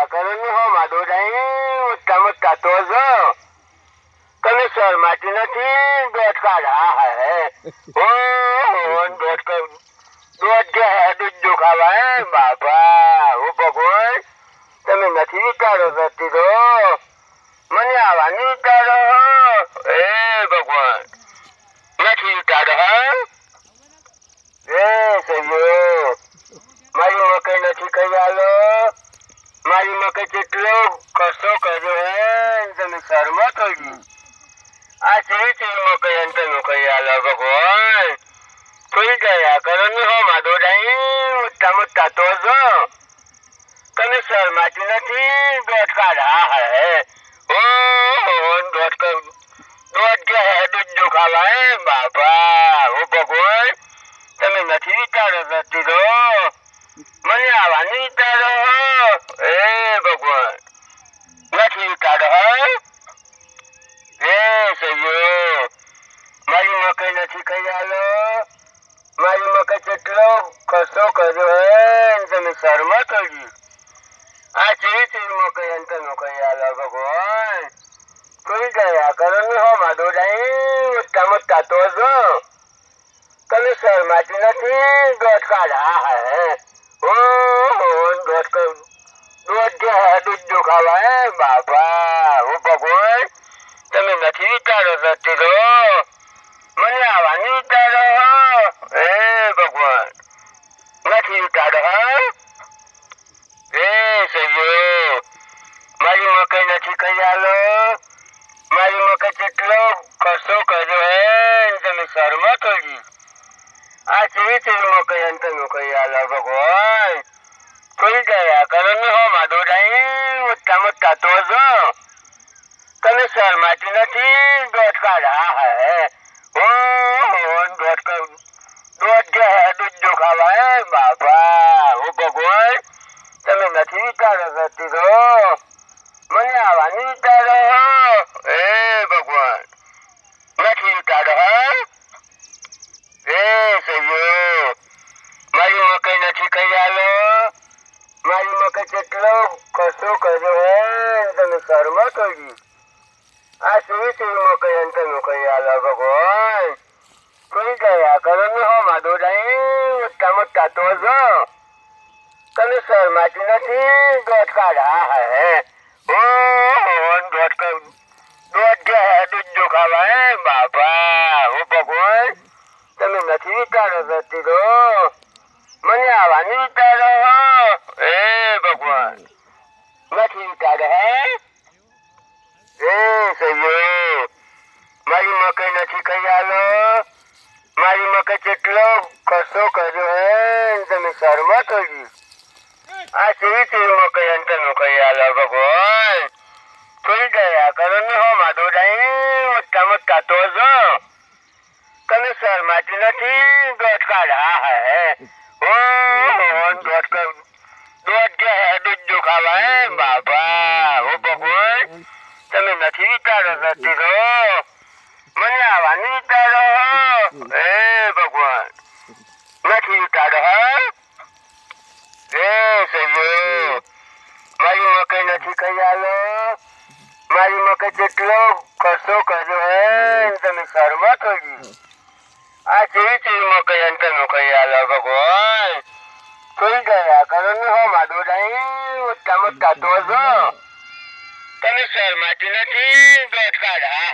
ગયા કરો ને હો માદો ડાઈ મોટા મોટા તો જો તમે શરમાતી નથી દોઢ કાઢા હે ઓ દોઢ જે હે દૂધ ખાવા હે બાપા ઓ ભગવાન તમે નથી વિચારો કરતી તો મને આવવાની વિચારો એ ભગવાન નથી વિચારો હા એ સહયો મારી મકઈ નથી કહી આલો મારી મકઈ કેટલો ખર્ચો કર્યો હે તમે શરમા થઈ ગઈ આ ચીરી મકઈ તમે કહી આલો ભગવાન થઈ ગયા કરો ને હો માદો ડાઈ મોટા મોટા તો જો તમે શરમાતી નથી દોઢ કાઢા હે ઓ દોઢ જે હે દૂધ ખાવા હે બાપા ઓ ભગવાન તમે નથી વિચારો કરતી તો મને આવવાની વિચારો એ ભગવાન નથી વિચારો એ સહયો મારી મકઈ નથી કહી આલો મારી મકઈ કેટલો ખર્ચો કર્યો હે તમે શરમા થઈ ગઈ આ ચીરી મકઈ તમે કહી આલો ભગવાન થઈ ગયા કરો ને હો માદો ડાઈ મોટા મોટા તો જો તમે શરમાતી નથી દોઢ કાઢા હે ઓ દોઢ જે હે દૂધ ખાવા હે બાપા ઓ ભગવાન તમે નથી વિચારો કરતી તો મને આવવાની વિચારો એ ભગવાન નથી વિચારો એ સહયો મારી મકઈ નથી કહી આલો મારી મકઈ કેટલો ખર્ચો કર્યો હે તમે શરમા થઈ ગઈ આ ચીરી મકઈ તમે કહી આલો ભગવાન થઈ ગયા કરો ને હો માદો ડાઈ મોટા મોટા તો જો તમે શરમાતી નથી દોઢ કાઢા હે ઓ દોઢ જે હે દૂધ ખાવા હે બાપા ઓ ભગવાન તમે નથી વિચારો કરતી તો મને આવવાની વિચારો એ ભગવાન નથી વિચારો એ સહયો મારી મકઈ નથી કહી આલો મારી મકઈ કેટલો ખર્ચો કર્યો હે તમે શરમા થઈ ગઈ આ ચીરી મકઈ તમે કહી આલો ભગવાન થઈ ગયા કરો ને હો માદો ડાઈ મોટા મોટા તો જો તમે શરમાતી નથી દોઢ કાઢા હે ઓ દોઢ જે હે દૂધ ખાવા હે બાપા ઓ ભગવાન તમે નથી વિચારો કરતી તો મને આવવાની વિચારો એ ભગવાન નથી વિચારો એ સહયો મારી મકઈ નથી કહી આલો મારી મકઈ કેટલો ખર્ચો કર્યો હે તમે શરમા થઈ ગઈ આ ચીરી મકઈ તમે કહી આલો ભગવાન થઈ ગયા કરો ને હો માદો ડાઈ મોટા મોટા તો જો તમે શરમાતી નથી દોઢ કાઢા હે ઓ દોઢ જે હે દૂધ ખાવા હે બાપા ઓ ભગવાન તમે નથી વિચારો કરતી તો મને આવવાની વિચારો એ ભગવાન નથી વિચારો એ સહયો મારી મકઈ નથી કહી આલો મારી મકઈ કેટલો ખર્ચો કર્યો હે તમે શરમા થઈ ગઈ આ ચીરી મકઈ તમે કહી આલો ભગવાન થઈ ગયા કરો ને હો માદો ડાઈ મોટા મોટા તો જો તમે શરમાતી નથી દોઢ કાઢા